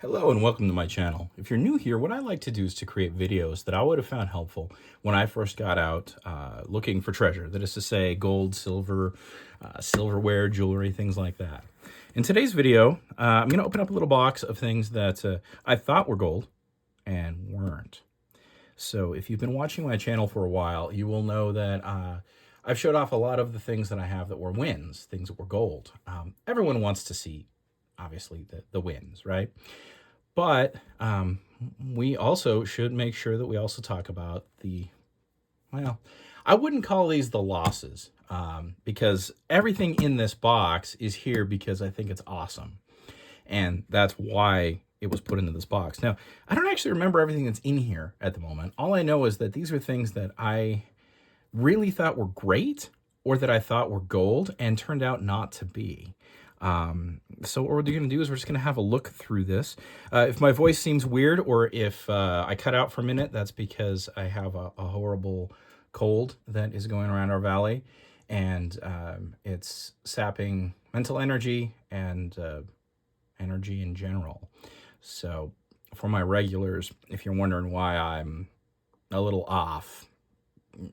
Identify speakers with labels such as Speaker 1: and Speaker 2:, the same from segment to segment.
Speaker 1: Hello and welcome to my channel. If you're new here, what I like to do is to create videos that I would have found helpful when I first got out looking for treasure. That is to say gold, silver, silverware, jewelry, things like that. In today's video, I'm going to open up a little box of things that I thought were gold and weren't. So if you've been watching my channel for a while, you will know that I've showed off a lot of the things that I have that were wins, things that were gold. Everyone wants to see, obviously, the wins, right? But we also should make sure that we also talk about well, I wouldn't call these the losses because everything in this box is here because I think it's awesome. And that's why it was put into this box. Now, I don't actually remember everything that's in here at the moment. All I know is that these are things that I really thought were great or that I thought were gold and turned out not to be. So what we're going to do is we're just going to have a look through this. If my voice seems weird or if I cut out for a minute, that's because I have a horrible cold that is going around our valley, and it's sapping mental energy and energy in general. So for my regulars, if you're wondering why I'm a little off,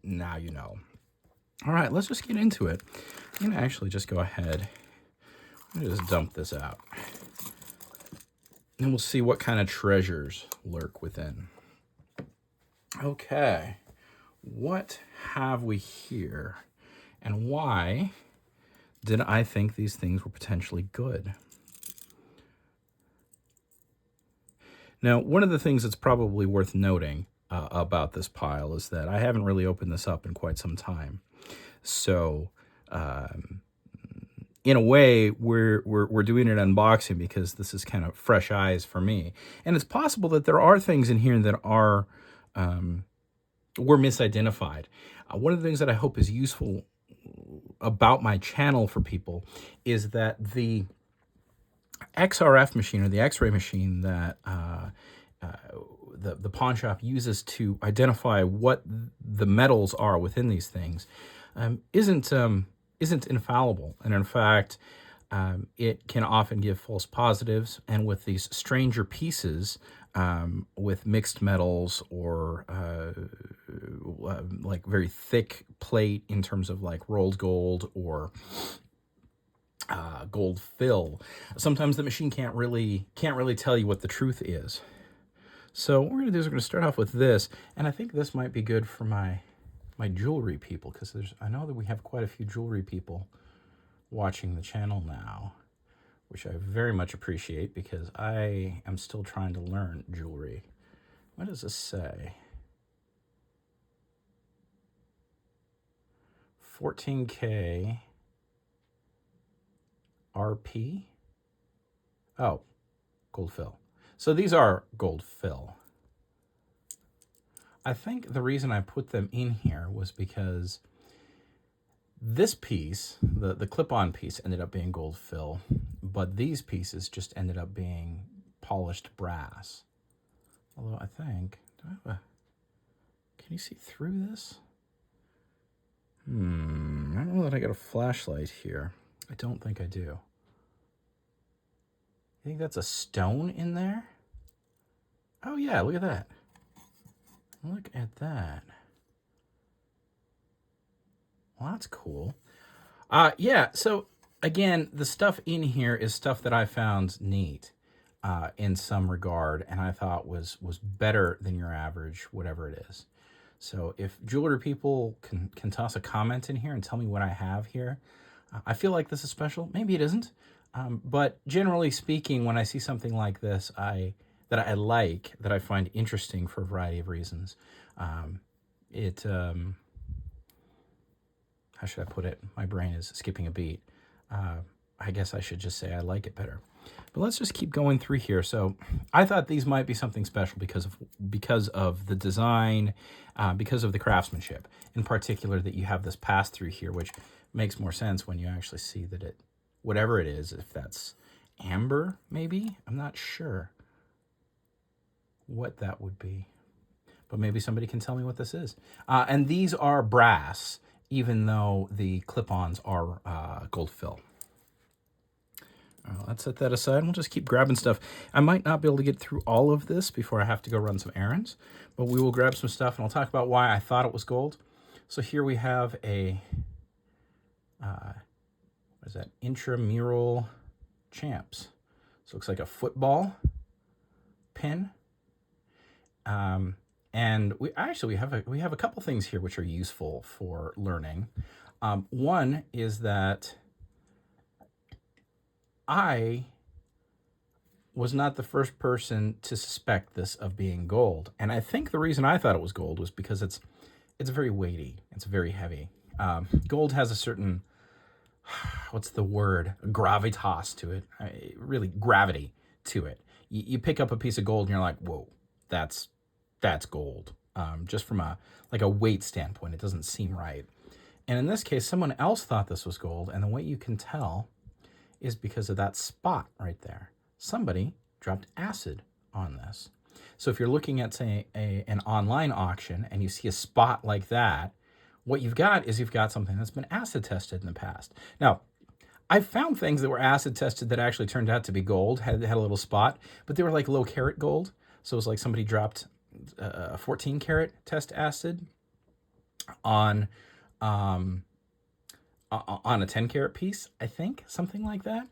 Speaker 1: now you know. All right, let's just get into it. I'm going to actually just go ahead and just dump this out. And we'll see what kind of treasures lurk within. Okay, what have we here? And why did I think these things were potentially good? Now, one of the things that's probably worth noting about this pile is that I haven't really opened this up in quite some time. So, in a way, we're doing an unboxing because this is kind of fresh eyes for me. And it's possible that there are things in here that are were misidentified. One of the things that I hope is useful about my channel for people is that the XRF machine, or the X-ray machine that the pawn shop uses to identify what the metals are within these things, isn't infallible. And in fact, it can often give false positives. And with these stranger pieces, with mixed metals or like very thick plate in terms of like rolled gold or gold fill, sometimes the machine can't really tell you what the truth is. So what we're going to do is we're going to start off with this, and I think this might be good for my jewelry people, because I know that we have quite a few jewelry people watching the channel now, which I very much appreciate because I am still trying to learn jewelry. What does this say? 14K RP? Oh, gold fill. So these are gold fill. I think the reason I put them in here was because this piece, the clip-on piece, ended up being gold fill, but these pieces just ended up being polished brass. Although I think, can you see through this? I don't know that I got a flashlight here. I don't think I do. You think that's a stone in there? Oh yeah, look at that. Look at that. Well, that's cool. Yeah, so again, the stuff in here is stuff that I found neat in some regard, and I thought was better than your average, whatever it is. So if jewelry people can toss a comment in here and tell me what I have here, I feel like this is special. Maybe it isn't. But generally speaking, when I see something like this, that I find interesting for a variety of reasons, how should I put it? My brain is skipping a beat. I guess I should just say I like it better. But let's just keep going through here. So I thought these might be something special because of the design, because of the craftsmanship. In particular, that you have this pass through here, which makes more sense when you actually see that whatever it is, if that's amber, maybe? I'm not sure what that would be. But maybe somebody can tell me what this is. And these are brass, even though the clip-ons are gold fill. Let's set that aside and we'll just keep grabbing stuff. I might not be able to get through all of this before I have to go run some errands, but we will grab some stuff and I'll talk about why I thought it was gold. So here we have a, what is that, intramural champs. So it looks like a football pin. And we have a couple things here which are useful for learning. One is that I was not the first person to suspect this of being gold. And I think the reason I thought it was gold was because it's very weighty. It's very heavy. Gold has a certain, what's the word? Gravitas to it. Really, gravity to it. You pick up a piece of gold and you're like, whoa, that's gold. Just from a weight standpoint, it doesn't seem right. And in this case, someone else thought this was gold. And the way you can tell is because of that spot right there. Somebody dropped acid on this. So if you're looking at, say, an online auction and you see a spot like that, what you've got something that's been acid tested in the past. Now, I've found things that were acid tested that actually turned out to be gold, had a little spot, but they were like low carat gold. So it was like somebody dropped a 14 karat test acid on a 10 karat piece, I think, something like that.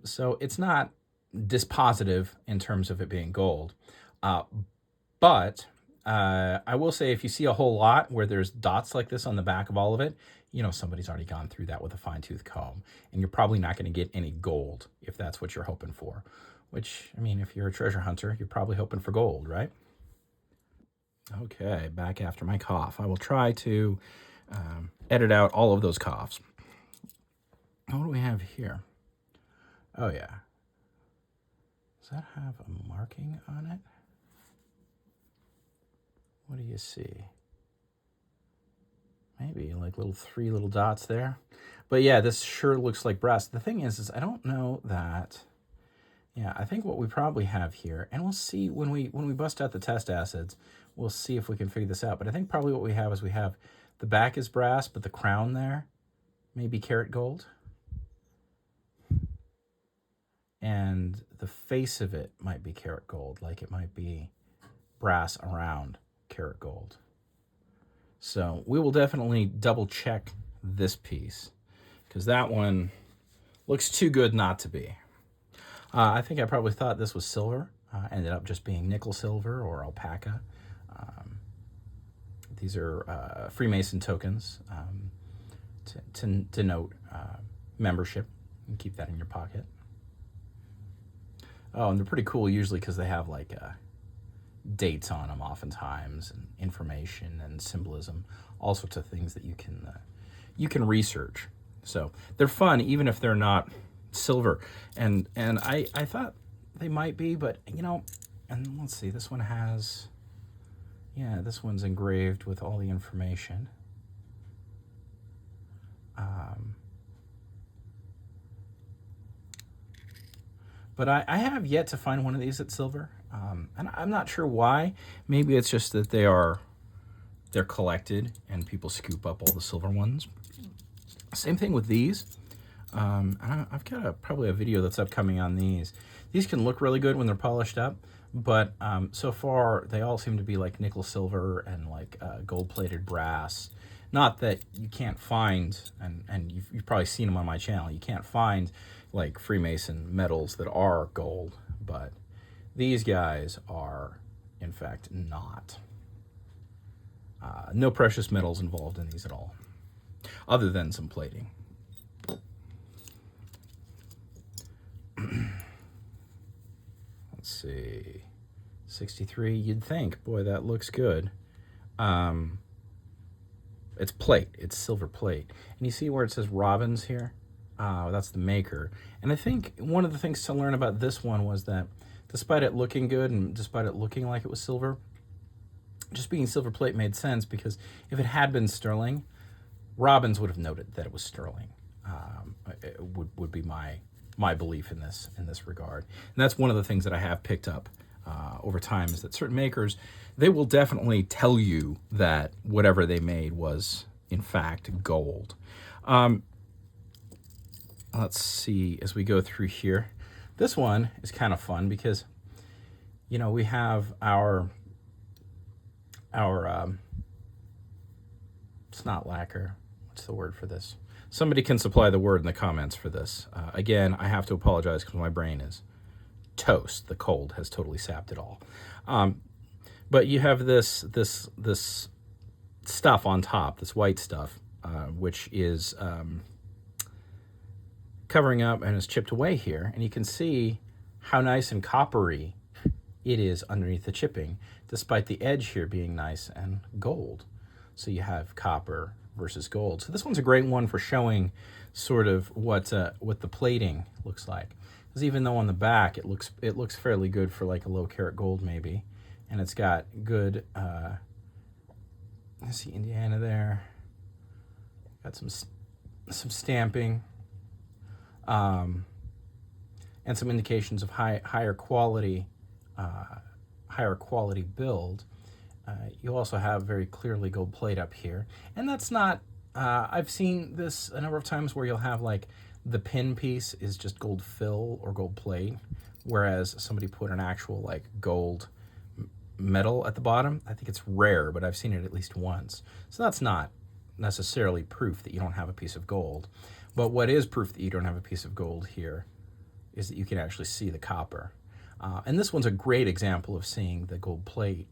Speaker 1: So it's not dispositive in terms of it being gold. But I will say if you see a whole lot where there's dots like this on the back of all of it, you know somebody's already gone through that with a fine-tooth comb. And you're probably not going to get any gold if that's what you're hoping for. Which, I mean, if you're a treasure hunter, you're probably hoping for gold, right? Okay, back after my cough. I will try to edit out all of those coughs. What do we have here? Oh, yeah. Does that have a marking on it? What do you see? Maybe like three little dots there. But yeah, this sure looks like brass. The thing is I don't know that. Yeah, I think what we probably have here, and we'll see when we bust out the test acids, we'll see if we can figure this out. But I think probably what we have is the back is brass, but the crown there may be karat gold. And the face of it might be karat gold, like it might be brass around karat gold. So we will definitely double check this piece because that one looks too good not to be. I think I probably thought this was silver. Ended up just being nickel silver or alpaca. These are Freemason tokens to denote membership. You can keep that in your pocket. Oh, and they're pretty cool usually because they have like dates on them oftentimes, and information and symbolism, all sorts of things that you can research. So they're fun even if they're not silver. And I thought they might be, but you know, and let's see, this one has, yeah, this one's engraved with all the information. But I have yet to find one of these that's silver. And I'm not sure why. Maybe it's just that they're collected and people scoop up all the silver ones. Same thing with these. I've got probably a video that's upcoming on these. These can look really good when they're polished up, but so far they all seem to be like nickel silver and like gold-plated brass. Not that you can't find, and you've probably seen them on my channel, you can't find like Freemason metals that are gold, but these guys are, in fact, not. No precious metals involved in these at all, other than some plating. Let's see, 63, you'd think, boy, that looks good. It's plate, it's silver plate. And you see where it says Robbins here? That's the maker. And I think one of the things to learn about this one was that despite it looking good and despite it looking like it was silver, just being silver plate made sense because if it had been sterling, Robbins would have noted that it was sterling. It would be my belief in this regard. And that's one of the things that I have picked up over time is that certain makers, they will definitely tell you that whatever they made was in fact gold. let's see, as we go through here, this one is kind of fun because, you know, we have our it's not lacquer. What's the word for this? Somebody can supply the word in the comments for this. Again, I have to apologize because my brain is toast. The cold has totally sapped it all. But you have this stuff on top, this white stuff, which is covering up and is chipped away here. And you can see how nice and coppery it is underneath the chipping, despite the edge here being nice and gold. So you have copper versus gold. So this one's a great one for showing sort of what the plating looks like. Because even though on the back it looks fairly good for like a low carat gold maybe, and it's got good. I see Indiana there. Got some stamping, and some indications of higher quality build. You also have very clearly gold plate up here, and that's not. I've seen this a number of times where you'll have like the pin piece is just gold fill or gold plate, whereas somebody put an actual like gold metal at the bottom. I think it's rare, but I've seen it at least once. So that's not necessarily proof that you don't have a piece of gold. But what is proof that you don't have a piece of gold here is that you can actually see the copper. And this one's a great example of seeing the gold plate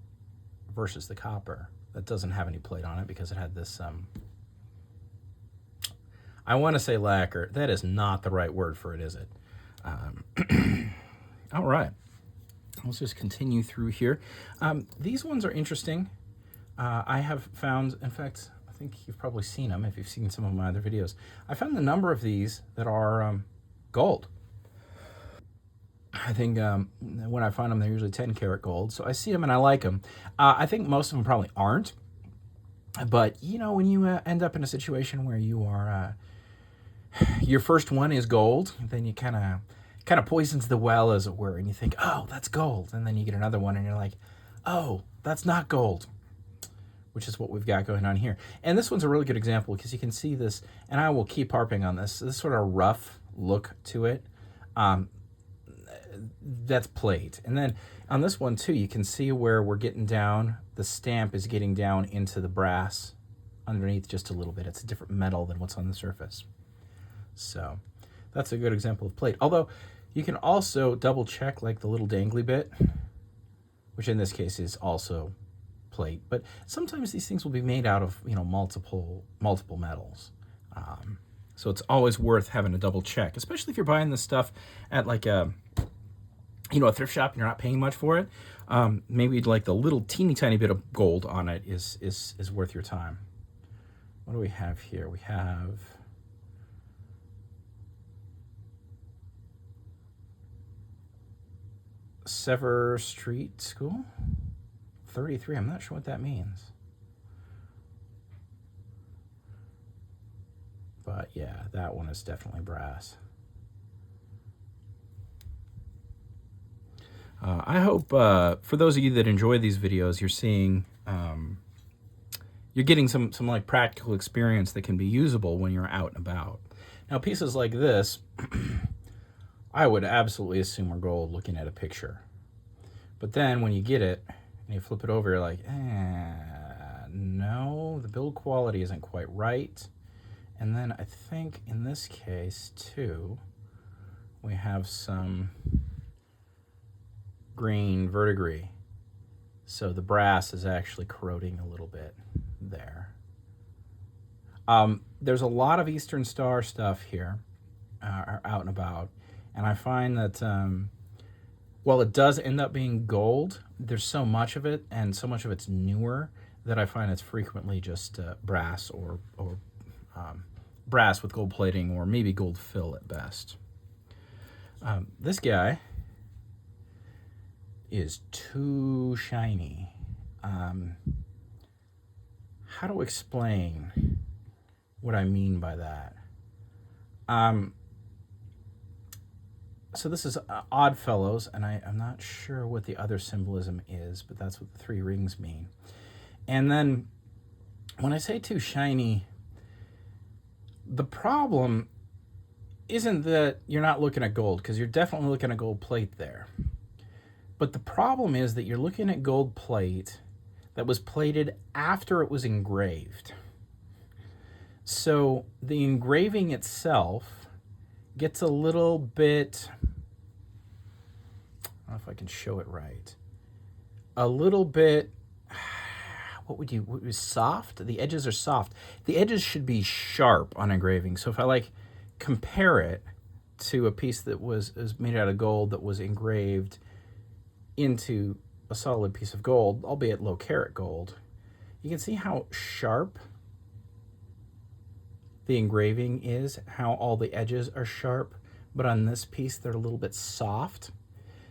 Speaker 1: versus the copper that doesn't have any plate on it because it had this, I want to say lacquer. That is not the right word for it, is it? All right. Let's just continue through here. These ones are interesting. I have found, in fact, I think you've probably seen them if you've seen some of my other videos. I found a number of these that are gold. I think when I find them, they're usually 10 karat gold. So I see them and I like them. I think most of them probably aren't. But, you know, when you end up in a situation where you are, your first one is gold, then you kind of poisons the well, as it were, and you think, oh, that's gold. And then you get another one and you're like, oh, that's not gold, which is what we've got going on here. And this one's a really good example because you can see this, and I will keep harping on this sort of rough look to it. That's plate. And then on this one too, you can see where we're getting down, the stamp is getting down into the brass underneath just a little bit. It's a different metal than what's on the surface. So that's a good example of plate. Although you can also double check like the little dangly bit, which in this case is also plate. But sometimes these things will be made out of, you know, multiple metals. So it's always worth having a double check, especially if you're buying this stuff at like a, you know, a thrift shop and you're not paying much for it. Maybe like the little teeny tiny bit of gold on it is worth your time. What do we have here? We have Sever Street School 33. I'm not sure what that means. But yeah, that one is definitely brass. I hope for those of you that enjoy these videos, you're seeing, you're getting some like practical experience that can be usable when you're out and about. Now pieces like this, I would absolutely assume are gold looking at a picture. But then when you get it and you flip it over, you're like, no, the build quality isn't quite right. And then I think in this case too, we have some green verdigris. So the brass is actually corroding a little bit there. There's a lot of Eastern Star stuff here out and about. And I find that while it does end up being gold, there's so much of it and so much of it's newer that I find it's frequently just brass or brass with gold plating or maybe gold fill at best. This guy is too shiny. How to explain what I mean by that? So this is Oddfellows, and I'm not sure what the other symbolism is, but that's what the 3 rings mean. And then when I say too shiny, the problem isn't that you're not looking at gold, because you're definitely looking at gold plate there. But the problem is that you're looking at gold plate that was plated after it was engraved. So the engraving itself gets a little bit, I don't know if I can show it right, a little bit, what was soft? The edges are soft. The edges should be sharp on engraving. So if I like compare it to a piece that was made out of gold that was engraved into a solid piece of gold, albeit low carat gold, you can see how sharp the engraving is, how all the edges are sharp, but on this piece they're a little bit soft.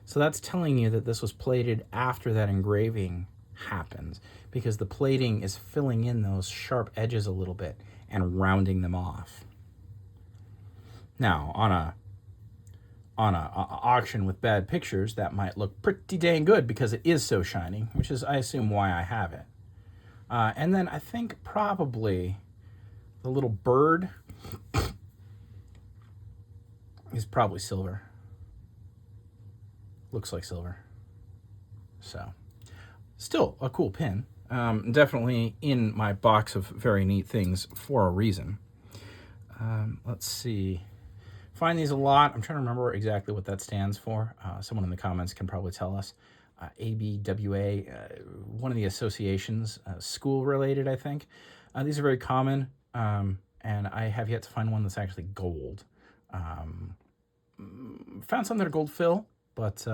Speaker 1: So that's telling you that this was plated after that engraving happens, because the plating is filling in those sharp edges a little bit and rounding them off. Now, on a auction with bad pictures, that might look pretty dang good because it is so shiny, which is, I assume, why I have it. And then I think probably the little bird is probably silver. Looks like silver. So, still a cool pin. Definitely in my box of very neat things for a reason. Let's see. Find these a lot. I'm trying to remember exactly what that stands for. Someone in the comments can probably tell us. ABWA, one of the associations, school related, I think. These are very common, and I have yet to find one that's actually gold. Found some that are gold fill, but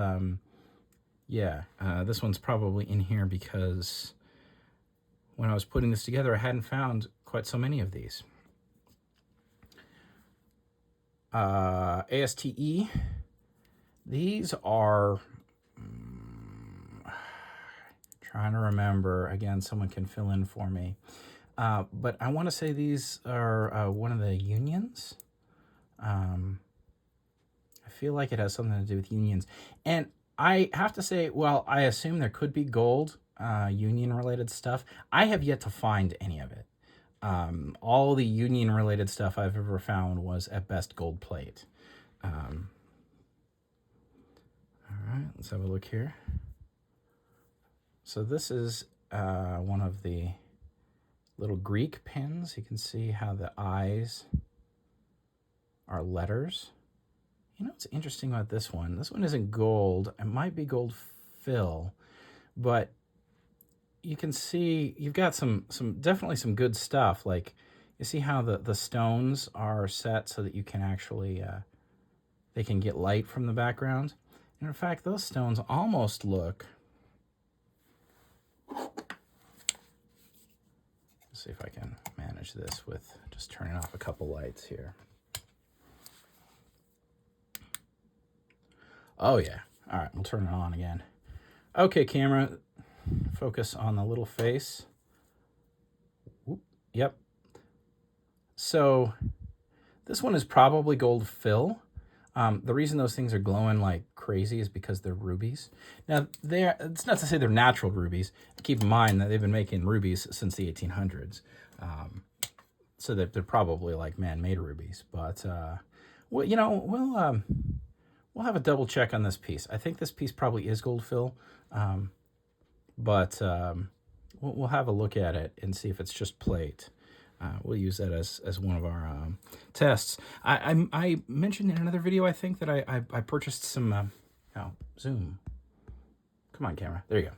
Speaker 1: yeah, this one's probably in here because when I was putting this together, I hadn't found quite so many of these. ASTE, these are, trying to remember, again, someone can fill in for me, but I want to say these are one of the unions. I feel like it has something to do with unions, and I have to say, well, I assume there could be gold union related stuff. I have yet to find any of it. All the union related stuff I've ever found was at best gold plate. All right, let's have a look here. So this is one of the little Greek pins. You can see how the eyes are letters. You know what's interesting about this one? This one isn't gold. It might be gold fill, but you can see you've got definitely some good stuff. Like, you see how the stones are set so that you can actually, they can get light from the background. And in fact, those stones almost look, let's see if I can manage this with just turning off a couple lights here. Oh yeah, all right, we'll turn it on again. Okay, camera, focus on the little face. Whoop, yep. So this one is probably gold fill. The reason those things are glowing like crazy is because they're rubies. Now, it's not to say they're natural rubies. Keep in mind that they've been making rubies since the 1800s. So that they're probably like man-made rubies. But, well, you know, we'll have a double check on this piece. I think this piece probably is gold fill. But we'll have a look at it and see if it's just plate. We'll use that as one of our tests. I mentioned in another video, I think, that I purchased some, zoom. Come on, camera. There you go.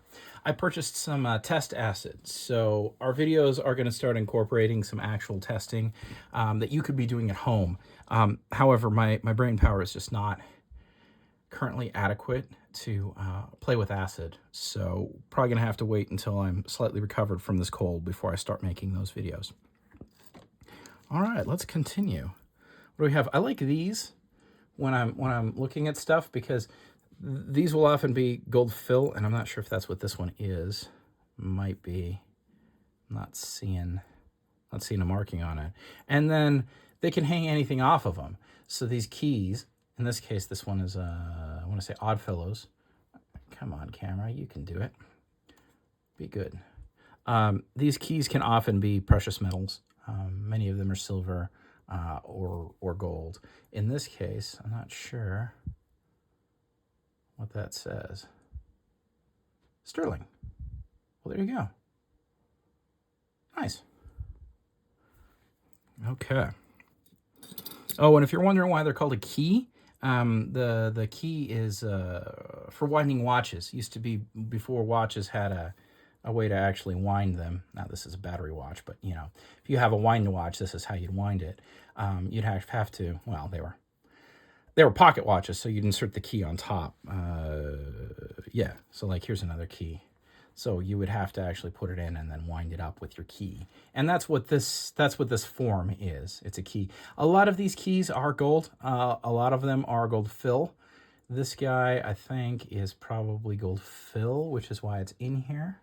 Speaker 1: I purchased some test acid. So our videos are going to start incorporating some actual testing that you could be doing at home. However, my brain power is just not currently adequate to play with acid. So probably going to have to wait until I'm slightly recovered from this cold before I start making those videos. All right, let's continue. What do we have? I like these when I'm looking at stuff because these will often be gold fill, and I'm not sure if that's what this one is. Might be. I'm not seeing a marking on it. And then they can hang anything off of them. So these keys, in this case, this one is, I want to say Oddfellows. Come on, camera, you can do it. Be good. These keys can often be precious metals. Many of them are silver, or gold. In this case, I'm not sure what that says. Sterling. Well, there you go. Nice. Okay. Oh, and if you're wondering why they're called a key, the key is for winding watches. Used to be before watches had a way to actually wind them. Now this is a battery watch, but you know, if you have a wind watch, this is how you'd wind it. You'd have to. Well, they were pocket watches, so you'd insert the key on top. Yeah. So like, here's another key. So you would have to actually put it in and then wind it up with your key. And that's what this form is. It's a key. A lot of these keys are gold. A lot of them are gold fill. This guy, I think, is probably gold fill, which is why it's in here.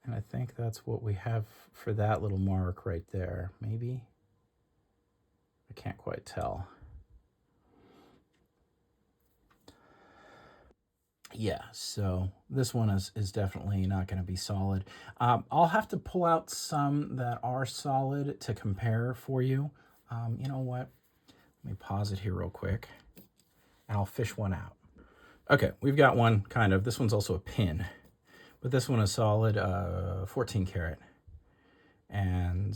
Speaker 1: And I think that's what we have for that little mark right there. Maybe? I can't quite tell. Yeah, so this one is definitely not going to be solid. I'll have to pull out some that are solid to compare for you. You know what? Let me pause it here real quick, and I'll fish one out. Okay, we've got one kind of. This one's also a pin, but this one is solid 14 karat. And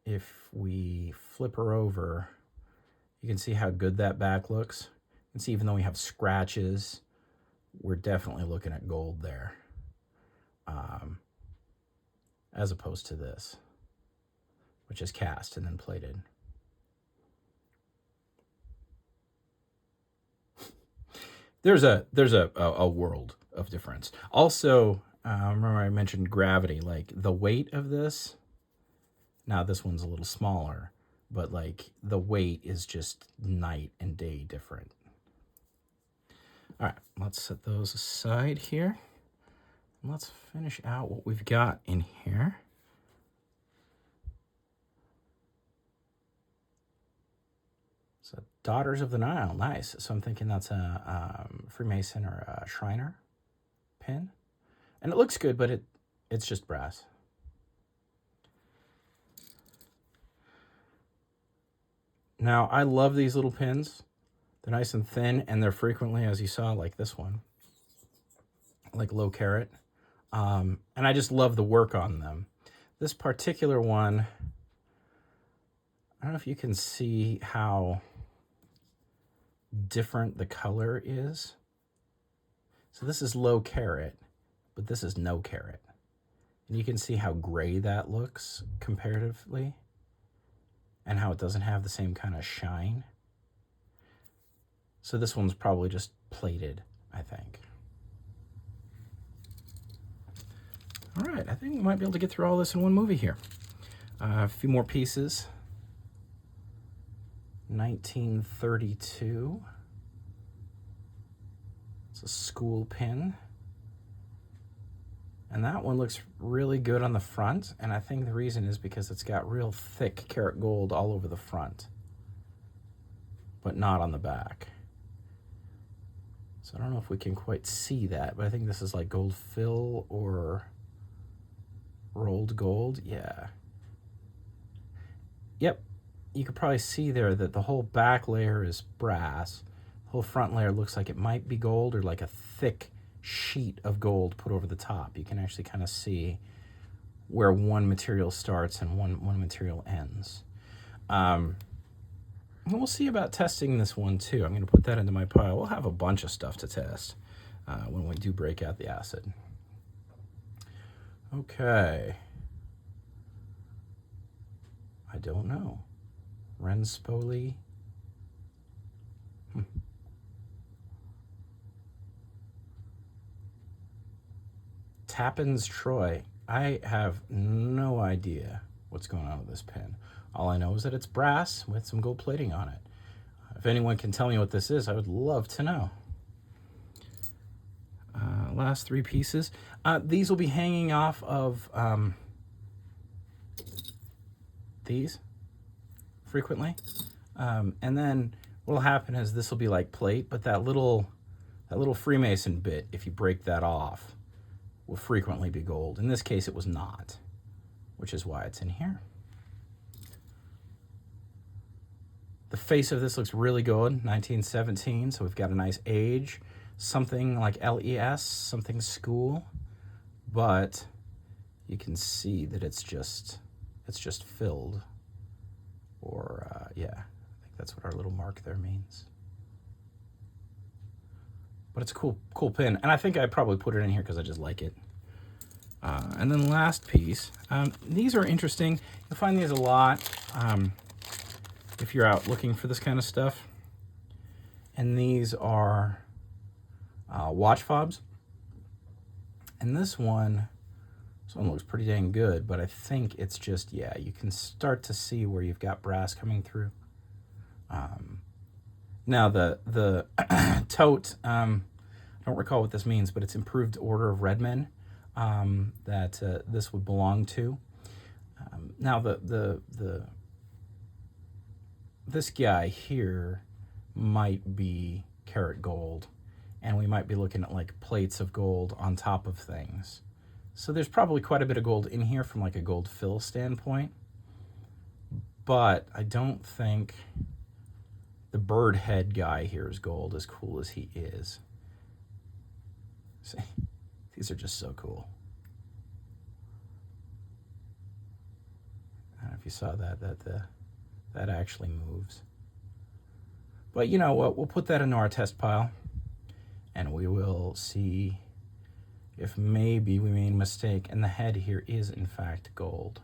Speaker 1: if we flip her over, you can see how good that back looks. You can see even though we have scratches, we're definitely looking at gold there, as opposed to this, which is cast and then plated. There's a world of difference. Also, remember I mentioned gravity, like the weight of this. Now this one's a little smaller, but like the weight is just night and day different. All right, let's set those aside here. Let's finish out what we've got in here. So, Daughters of the Nile, nice. So I'm thinking that's a Freemason or a Shriner pin. And it looks good, but it's just brass. Now, I love these little pins. They're nice and thin, and they're frequently, as you saw, like this one, like low carat. And I just love the work on them. This particular one, I don't know if you can see how different the color is. So this is low carat, but this is no carat. And you can see how gray that looks comparatively, and how it doesn't have the same kind of shine. So this one's probably just plated, I think. All right, I think we might be able to get through all this in one movie here. A few more pieces. 1932. It's a school pin. And that one looks really good on the front, and I think the reason is because it's got real thick karat gold all over the front, but not on the back. So I don't know if we can quite see that, but I think this is like gold fill or rolled gold. Yeah. Yep. You could probably see there that the whole back layer is brass. The whole front layer looks like it might be gold, or like a thick sheet of gold put over the top. You can actually kind of see where one material starts and one material ends. We'll see about testing this one too. I'm going to put that into my pile. We'll have a bunch of stuff to test when we do break out the acid. Okay. I don't know. Renspoli. Tappan's Troy. I have no idea what's going on with this pin. All I know is that it's brass with some gold plating on it. If anyone can tell me what this is, I would love to know. Last three pieces. These will be hanging off of these frequently. And then what will happen is this will be like plate, but that little Freemason bit, if you break that off, will frequently be gold. In this case, it was not, which is why it's in here. The face of this looks really good, 1917, so we've got a nice age, something like LES, something school, but you can see that it's just filled, or yeah, I think that's what our little mark there means. But it's a cool pin, and I think I probably put it in here because I just like it. And then last piece, these are interesting. You'll find these a lot if you're out looking for this kind of stuff. And these are watch fobs. And this one looks pretty dang good, but I think it's just, yeah, you can start to see where you've got brass coming through. Now the tote, I don't recall what this means, but it's improved order of redmen that this would belong to. Now this guy here might be karat gold, and we might be looking at like plates of gold on top of things. So there's probably quite a bit of gold in here from like a gold fill standpoint, but I don't think the bird head guy here is gold, as cool as he is. See, these are just so cool. I don't know if you saw that actually moves. But you know what, we'll put that into our test pile, and we will see if maybe we made a mistake and the head here is in fact gold,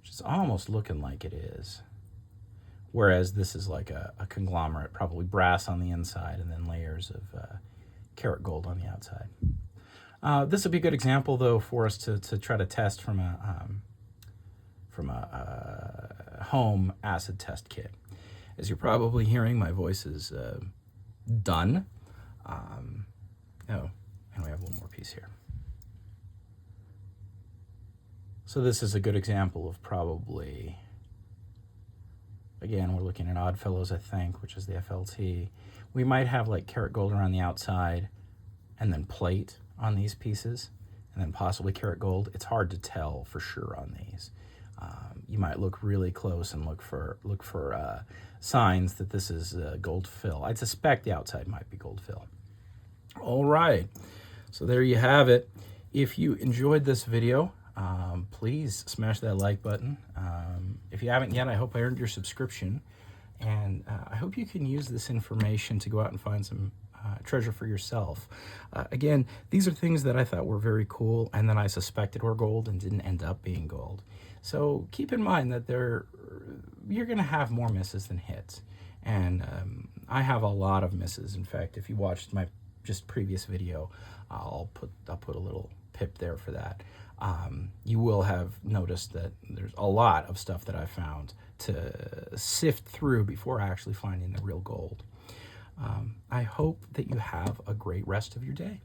Speaker 1: which is almost looking like it is. Whereas this is like a conglomerate, probably brass on the inside and then layers of karat gold on the outside. This would be a good example, though, for us to try to test from a home acid test kit. As you're probably hearing, my voice is done. Oh, and we have one more piece here. So this is a good example of probably, again, we're looking at Oddfellows, I think, which is the FLT. We might have like karat gold around the outside and then plate on these pieces, and then possibly karat gold. It's hard to tell for sure on these. You might look really close and look for signs that this is gold fill. I'd suspect the outside might be gold fill. All right, so there you have it. If you enjoyed this video, please smash that like button. If you haven't yet, I hope I earned your subscription, and I hope you can use this information to go out and find some treasure for yourself. Again, these are things that I thought were very cool and that I suspected were gold and didn't end up being gold. So keep in mind that you're going to have more misses than hits, and I have a lot of misses. In fact, if you watched my just previous video, I'll put a little pip there for that. You will have noticed that there's a lot of stuff that I found to sift through before actually finding the real gold. I hope that you have a great rest of your day.